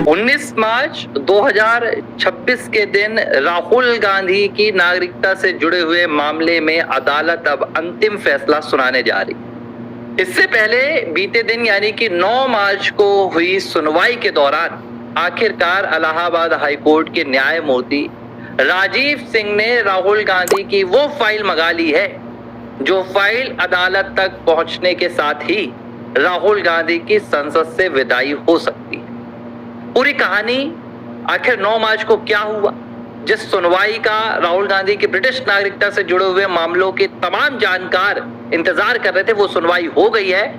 उन्नीस मार्च 2026 के दिन राहुल गांधी की नागरिकता से जुड़े हुए मामले में अदालत अब अंतिम फैसला सुनाने जा रही। इससे पहले बीते दिन यानी कि 9 मार्च को हुई सुनवाई के दौरान आखिरकार इलाहाबाद हाईकोर्ट के न्यायमूर्ति राजीव सिंह ने राहुल गांधी की वो फाइल मंगा ली है जो फाइल अदालत तक पहुंचने के साथ ही राहुल गांधी की संसद से विदाई हो सकती है। पूरी कहानी आखिर 9 मार्च को क्या हुआ, जिस सुनवाई का राहुल गांधी की ब्रिटिश नागरिकता से जुड़े हुए मामलों के तमाम जानकार इंतजार कर रहे थे, वो सुनवाई हो गई है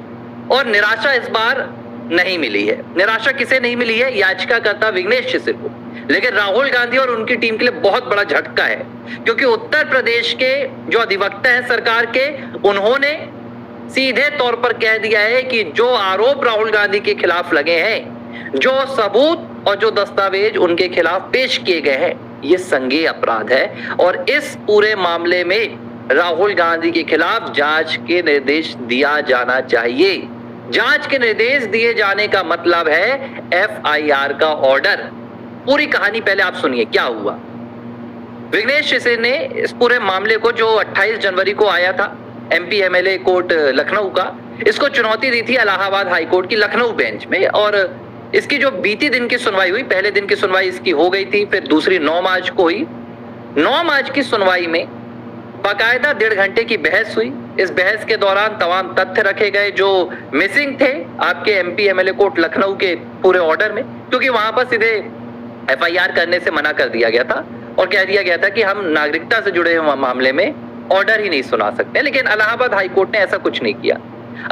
और निराशा इस बार नहीं मिली है। निराशा किसे नहीं मिली है? याचिकाकर्ता विघ्नेश शिशिर को। लेकिन राहुल गांधी और उनकी टीम के लिए बहुत बड़ा झटका है, क्योंकि उत्तर प्रदेश के जो अधिवक्ता हैं सरकार के, उन्होंने सीधे तौर पर कह दिया है कि जो आरोप राहुल गांधी के खिलाफ लगे हैं, जो सबूत और जो दस्तावेज उनके खिलाफ पेश किए गए हैं, ये संज्ञेय अपराध है और इस पूरे मामले में राहुल गांधी के खिलाफ जांच के निर्देश दिया जाना चाहिए। जांच के निर्देश दिए जाने का मतलब है FIR का ऑर्डर। पूरी कहानी पहले आप सुनिए क्या हुआ। विघ्नेश शिशिर ने इस पूरे मामले को, जो 28 जनवरी को आया था MP MLA कोर्ट लखनऊ का, इसको चुनौती दी थी इलाहाबाद हाईकोर्ट की लखनऊ बेंच में। और इसकी जो बीती दिन की सुनवाई हुई, पहले दिन की सुनवाई इसकी हो गई थी, फिर दूसरी 9 मार्च को हुई। 9 मार्च की सुनवाई में बाकायदा 1.5 घंटे की बहस हुई। इस बहस के दौरान तमाम तथ्य रखे गए जो मिसिंग थे आपके MP MLA कोर्ट लखनऊ के पूरे ऑर्डर में, क्योंकि वहां पर सीधे FIR करने से मना कर दिया गया था और कह दिया गया था कि हम नागरिकता से जुड़े हुए मामले में ऑर्डर ही नहीं सुना सकते। लेकिन इलाहाबाद हाईकोर्ट ने ऐसा कुछ नहीं किया।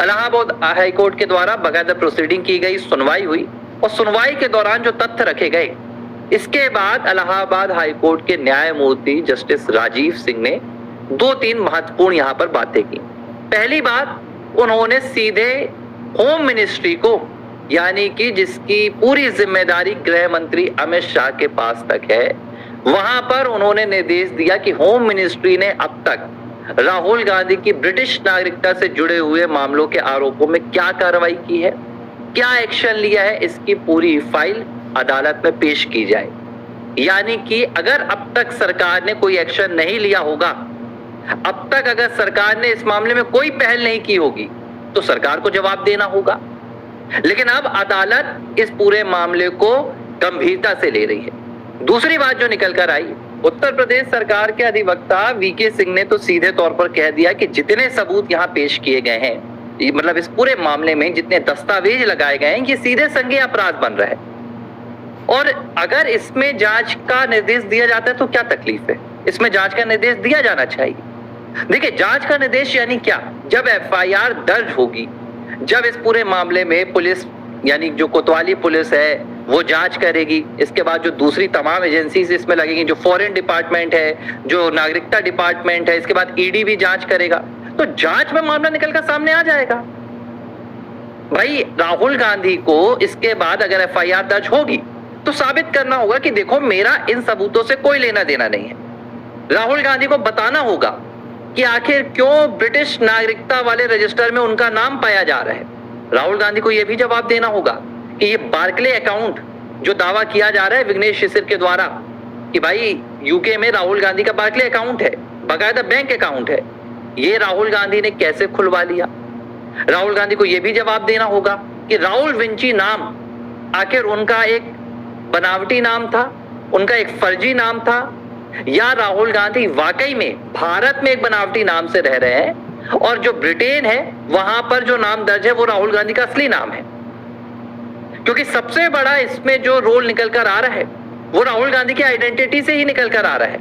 इलाहाबाद हाईकोर्ट के द्वारा बाकायदा प्रोसीडिंग की गई, सुनवाई हुई और सुनवाई के दौरान जो तथ्य रखे गए, इसके बाद इलाहाबाद हाईकोर्ट के न्यायमूर्ति जस्टिस राजीव सिंह ने 2-3 महत्वपूर्ण यहाँ पर बातें की। पहली बात, उन्होंने सीधे होम मिनिस्ट्री को, यानी कि जिसकी पूरी जिम्मेदारी गृह मंत्री अमित शाह के पास तक है, वहां पर उन्होंने निर्देश दिया कि होम मिनिस्ट्री ने अब तक राहुल गांधी की ब्रिटिश नागरिकता से जुड़े हुए मामलों के आरोपों में क्या कार्रवाई की है, क्या एक्शन लिया है, इसकी पूरी फाइल अदालत में पेश की जाए। यानी कि अगर अब तक सरकार ने कोई एक्शन नहीं लिया होगा, अब तक अगर सरकार ने इस मामले में कोई पहल नहीं की होगी, तो सरकार को जवाब देना होगा। लेकिन अब अदालत इस पूरे मामले को गंभीरता से ले रही है। दूसरी बात जो निकल कर आई, उत्तर प्रदेश सरकार के अधिवक्ता VK सिंह ने तो सीधे तौर पर कह दिया कि जितने सबूत यहाँ पेश किए गए हैं, मतलब इस पूरे मामले में जितने दस्तावेज लगाए गए हैं, ये सीधे संज्ञेय अपराध बन रहा है और अगर इसमें जांच का निर्देश दिया जाता है तो क्या तकलीफ है? इसमें जांच का निर्देश दिया जाना चाहिए। देखिए, जांच का निर्देश यानी क्या? जब FIR दर्ज होगी, जब इस पूरे मामले में पुलिस, यानी जो कोतवाली पुलिस है, वो जांच करेगी, इसके बाद जो दूसरी तमाम एजेंसीज इसमें लगेंगी, जो फॉरेन डिपार्टमेंट है, जो नागरिकता डिपार्टमेंट है, इसके बाद ED भी जांच करेगा, तो जांच में मामला निकल कर सामने आ जाएगा। भाई, राहुल गांधी को इसके बाद अगर FIR दर्ज होगी तो साबित करना होगा कि देखो, मेरा इन सबूतों से कोई लेना देना नहीं है। राहुल गांधी को बताना होगा कि आखिर क्यों ब्रिटिश नागरिकता वाले रजिस्टर में उनका नाम पाया जा रहा है। राहुल गांधी को यह भी जवाब देना होगा कि ये बार्कले अकाउंट जो दावा किया जा रहा है विघ्नेश शिशिर के द्वारा कि भाई UK में राहुल गांधी का बार्कले अकाउंट है, बाकायदा बैंक अकाउंट है, ये राहुल गांधी ने कैसे खुलवा लिया। राहुल गांधी को यह भी जवाब देना होगा कि राहुल विंची नाम आखिर उनका एक बनावटी नाम था, उनका एक फर्जी नाम था, या राहुल गांधी वाकई में भारत में एक बनावटी नाम से रह रहे हैं और जो ब्रिटेन है वहां पर जो नाम दर्ज है वो राहुल गांधी का असली नाम है। क्योंकि सबसे बड़ा इसमें जो रोल निकल कर आ रहा है वो राहुल गांधी की आइडेंटिटी से ही निकल कर आ रहा है।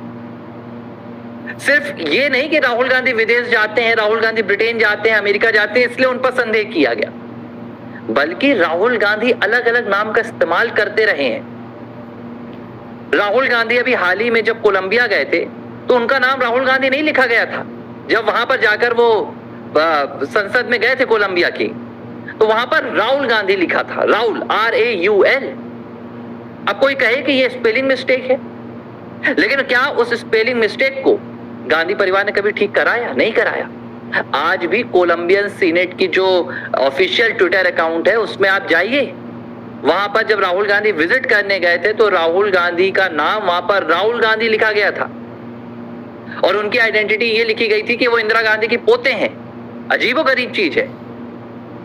सिर्फ ये नहीं कि राहुल गांधी विदेश जाते हैं, राहुल गांधी ब्रिटेन जाते हैं, अमेरिका जाते हैं, इसलिए उन पर संदेह किया गया, बल्कि राहुल गांधी अलग अलग नाम का इस्तेमाल करते रहे हैं। राहुल गांधी अभी हाल ही में जब कोलंबिया गए थे तो उनका नाम राहुल गांधी नहीं लिखा गया था। जब वहां पर जाकर वो संसद में गए थे कोलंबिया की, तो वहां पर राहुल गांधी लिखा था, राहुल RAUL। अब कोई कहे कि ये स्पेलिंग मिस्टेक है, लेकिन क्या उस स्पेलिंग मिस्टेक को गांधी परिवार ने कभी ठीक कराया? नहीं कराया। आज भी कोलंबियन सीनेट की जो ऑफिशियल ट्विटर अकाउंट है उसमें आप जाइए, वहां पर जब राहुल गांधी विजिट करने गए थे तो राहुल गांधी का नाम वहां पर राहुल गांधी लिखा गया था और उनकी आइडेंटिटी ये लिखी गई थी कि वो इंदिरा गांधी के पोते हैं। अजीबोगरीब चीज है।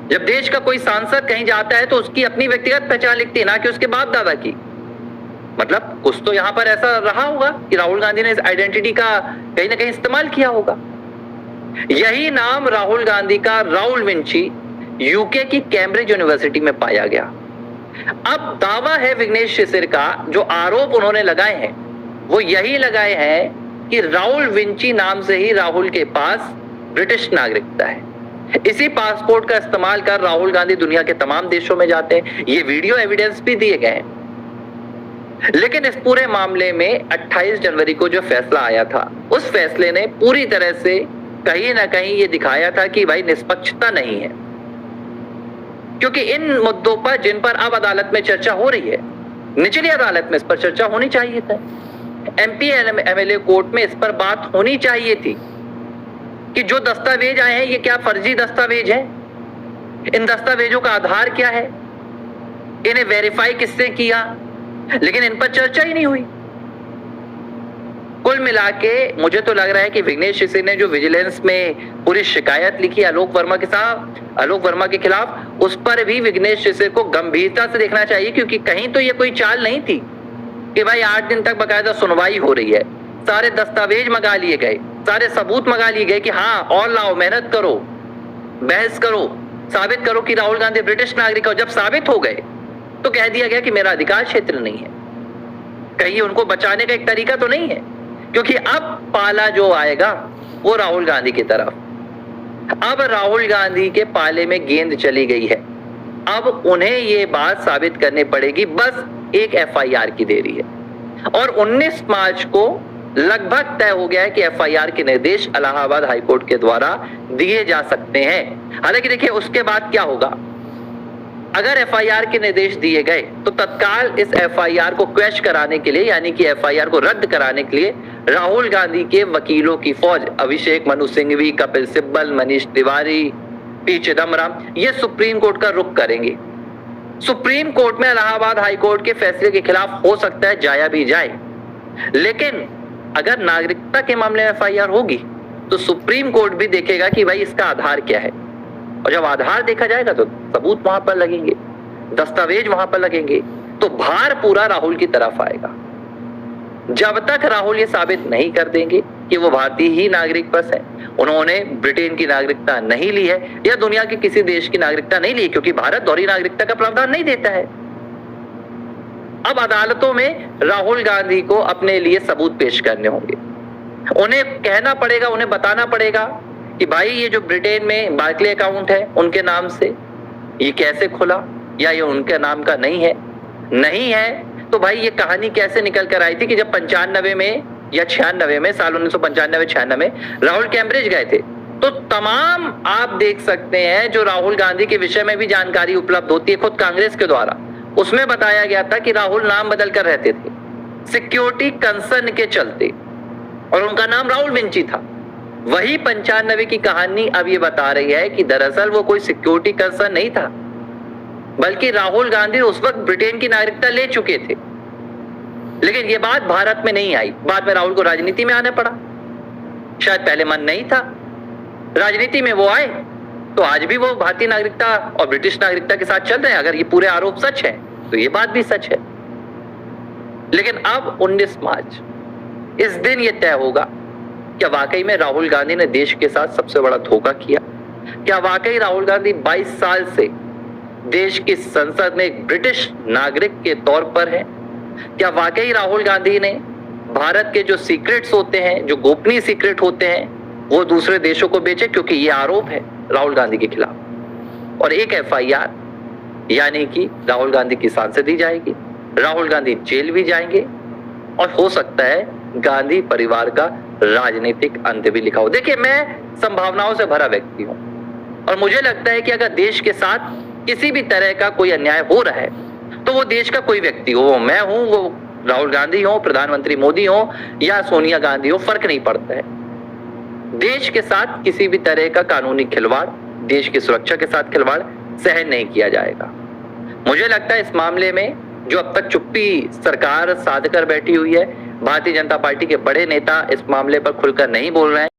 जब देश का कोई सांसद कहीं जाता है तो उसकी अपनी व्यक्तिगत पहचान लिखती है, ना कि उसके बाप दादा की। मतलब कुछ तो यहां पर ऐसा रहा होगा कि राहुल गांधी ने इस आइडेंटिटी का कहीं ना कहीं इस्तेमाल किया होगा। यही नाम राहुल गांधी का राहुल विंची यूके की कैम्ब्रिज यूनिवर्सिटी में पाया गया। अब दावा है विघ्नेश शिशिर का, जो आरोप उन्होंने लगाए हैं वो यही लगाए हैं कि राहुल विंची नाम से ही राहुल के पास ब्रिटिश नागरिकता है। इसी पासपोर्ट का इस्तेमाल कर राहुल गांधी दुनिया के तमाम देशों में जाते हैं। ये वीडियो एविडेंस भी दिए गए हैं। लेकिन इस पूरे मामले में 28 जनवरी को जो फैसला आया था, उस फैसले ने पूरी तरह से कहीं ना कहीं ये दिखाया था कि भाई निष्पक्षता नहीं है, क्योंकि इन मुद्दों पर जिन पर अब अदालत में चर्चा हो रही है, निचली अदालत में इस पर चर्चा होनी चाहिए था। एमपी एमएलए कोर्ट में इस पर बात होनी चाहिए थी कि जो दस्तावेज आए हैं ये क्या फर्जी दस्तावेज हैं, इन दस्तावेजों का आधार क्या है, इन्हें वेरीफाई किससे किया, लेकिन इन पर चर्चा ही नहीं हुई। कुल मिला के मुझे तो लग रहा है कि विघ्नेश शिशिर ने जो विजिलेंस में पूरी शिकायत लिखी आलोक वर्मा के खिलाफ, उस पर भी विघ्नेश शिशिर को गंभीरता से देखना चाहिए, क्योंकि कहीं तो ये कोई चाल नहीं थी कि भाई 8 दिन तक बकायदा सुनवाई हो रही है, सारे दस्तावेज मंगा लिए गए, सारे सबूत मंगा लिए गए कि हाँ और लाओ, मेहनत करो, बहस करो, साबित करो कि राहुल गांधी ब्रिटिश नागरिक हो। जब साबित हो गए तो कह दिया गया कि मेरा अधिकार क्षेत्र नहीं है। कहीं उनको बचाने का एक तरीका तो नहीं है, क्योंकि अब पाला जो आएगा वो राहुल गांधी की तरफ। अब राहुल गांधी के पाले में गेंद चली गई है। अब उन्हें ये बात साबित करनी पड़ेगी, बस एक एफआईआर की देरी है। और 19 मार्च को लगभग तय हो गया है कि एफआईआर के निर्देश इलाहाबाद हाईकोर्ट के द्वारा दिए जा सकते हैं। हालांकि देखिए उसके बाद क्या होगा, अगर एफआईआर के निर्देश दिए गए तो तत्काल इस एफआईआर को क्वैश कराने के लिए, यानी कि एफआईआर को रद्द कराने के लिए राहुल गांधी के वकीलों की फौज, अभिषेक मनु सिंघवी, कपिल सिब्बल, मनीष तिवारी, पी चिदम्बरम, ये सुप्रीम कोर्ट का रुख करेंगे। सुप्रीम कोर्ट में इलाहाबाद हाईकोर्ट के फैसले के खिलाफ हो सकता है जाया भी जाए, लेकिन अगर नागरिकता के मामले में एफआईआर होगी तो सुप्रीम कोर्ट भी देखेगा कि भाई इसका आधार क्या है, और जब आधार देखा जाएगा तो सबूत वहां पर लगेंगे, दस्तावेज वहां पर लगेंगे, तो भार पूरा राहुल की तरफ आएगा। जब तक राहुल ये साबित नहीं कर देंगे कि वो भारतीय ही नागरिक बस है, उन्होंने ब्रिटेन की नागरिकता नहीं ली है या दुनिया के किसी देश की नागरिकता नहीं ली, क्योंकि भारत दोहरी नागरिकता का प्रावधान नहीं देता है। अब अदालतों में राहुल गांधी को अपने लिए सबूत पेश करने होंगे। उन्हें कहना पड़ेगा, उन्हें बताना पड़ेगा कि भाई ये जो ब्रिटेन में बार्कले अकाउंट है उनके नाम से ये कैसे खुला, या ये उनके नाम का नहीं है तो भाई ये कहानी कैसे निकल कर आई थी कि जब 95 में या 96 में, साल 1995-96 में राहुल कैम्ब्रिज गए थे, तो तमाम आप देख सकते हैं जो राहुल गांधी के विषय में भी जानकारी उपलब्ध होती है खुद कांग्रेस के द्वारा, उसमें बताया गया था कि राहुल नाम बदल कर रहते थे सिक्योरिटी कंसर्न के चलते, और उनका नाम राहुल विंची था। वही 95 की कहानी अब ये बता रही है कि दरअसल वो कोई सिक्योरिटी कंसर्न नहीं था, बल्कि राहुल गांधी उस वक्त ब्रिटेन की नागरिकता ले चुके थे। लेकिन ये बात भारत में नहीं आई, बाद में राहुल को राजनीति में आना पड़ा, शायद पहले मन नहीं था, राजनीति में वो आए तो आज भी वो भारतीय नागरिकता और ब्रिटिश नागरिकता के साथ चल रहे हैं। अगर ये पूरे आरोप सच है तो ये बात भी सच है। लेकिन अब 19 मार्च, इस दिन ये तय होगा क्या वाकई में राहुल गांधी ने देश के साथ सबसे बड़ा धोखा किया, क्या वाकई राहुल गांधी 22 साल से देश की संसद में एक ब्रिटिश नागरिक के तौर पर है, क्या वाकई राहुल गांधी ने भारत के जो सीक्रेट्स होते हैं, जो गोपनीय सीक्रेट होते हैं, वो दूसरे देशों को बेचे, क्योंकि ये आरोप है राहुल गांधी के खिलाफ। और एक एफआईआर, यानी कि राहुल गांधी की सांसदी जाएगी, राहुल गांधी जेल भी जाएंगे, और हो सकता है गांधी परिवार का राजनीतिक अंत भी लिखा हो। देखिए, मैं संभावनाओं से भरा व्यक्ति हूं, और मुझे लगता है कि अगर देश के साथ किसी भी तरह का कोई अन्याय हो रहा है तो वो देश का कोई व्यक्ति हो, वो मैं हूं, वो राहुल गांधी हो, प्रधानमंत्री मोदी हो या सोनिया गांधी हो, फर्क नहीं पड़ता है। देश के साथ किसी भी तरह का कानूनी खिलवाड़, देश की सुरक्षा के साथ खिलवाड़ सहन नहीं किया जाएगा। मुझे लगता है इस मामले में जो अब तक चुप्पी सरकार साध कर बैठी हुई है, भारतीय जनता पार्टी के बड़े नेता इस मामले पर खुलकर नहीं बोल रहे हैं।